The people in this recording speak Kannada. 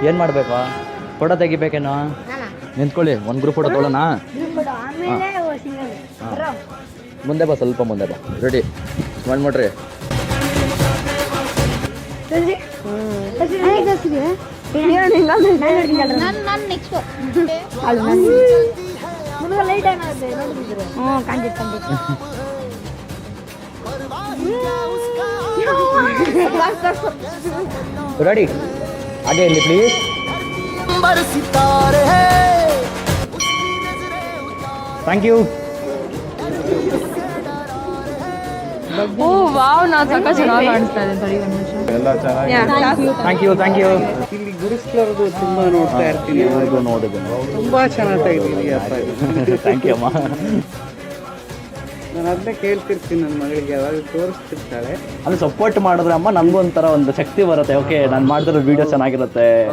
ಏನು ಮಾಡಬೇಕು? ಫೋಟೋ ತೆಗಿಬೇಕೇನೋ? ನಿಂತ್ಕೊಳ್ಳಿ, ಒಂದು ಗ್ರೂಪ್ ಫೋಟೋ ತೊಗೊಳ್ಳೋಣ. ಮುಂದೆ ಬಾ, ಸ್ವಲ್ಪ ಮುಂದೆ ಬಾ. ರೆಡಿ, ಸ್ಮೈಲ್ ಮಾಡ್ರಿ. ರೆಡಿ, ಹಾಗೆ ಇಲ್ಲಿ please. Thank you. Oh wow, ನಾವು ಸಾಕ ಚೆನ್ನಾಗಿ ಕಾಣಿಸ್ತಾ ಇದೆ. ಸರಿ, ಒಂದು ನಿಮಿಷ. ಎಲ್ಲ ಚೆನ್ನಾಗಿ. Thank you, thank you. ಇಲ್ಲಿ ಗುರುಸ್ಲರದು ತುಂಬಾ ನೋಡ್ತಾ ಇರ್ತೀನಿ. ಇದು ನೋಡಿದ್ದೀನಿ, ತುಂಬಾ ಚೆನ್ನಾಗಿ ತೆಗೆದಿದ್ದೀವಿ. ಥ್ಯಾಂಕ್ ಯು ಅಮ್ಮ. ನಾನು ಅದನ್ನೇ ಕೇಳ್ತಿರ್ತೀನಿ ನನ್ನ ಮಗಳಿಗೆ, ಯಾವಾಗ ತೋರಿಸ್ತಿರ್ತಾಳೆ. ಅಲ್ಲಿ ಸಪೋರ್ಟ್ ಮಾಡಿದ್ರೆ ಅಮ್ಮ ನನಗೂ ಒಂಥರ ಒಂದು ಶಕ್ತಿ ಬರುತ್ತೆ. ಓಕೆ, ನಾನು ಮಾಡಿದ್ರೆ ವೀಡಿಯೋ ಚೆನ್ನಾಗಿರುತ್ತೆ.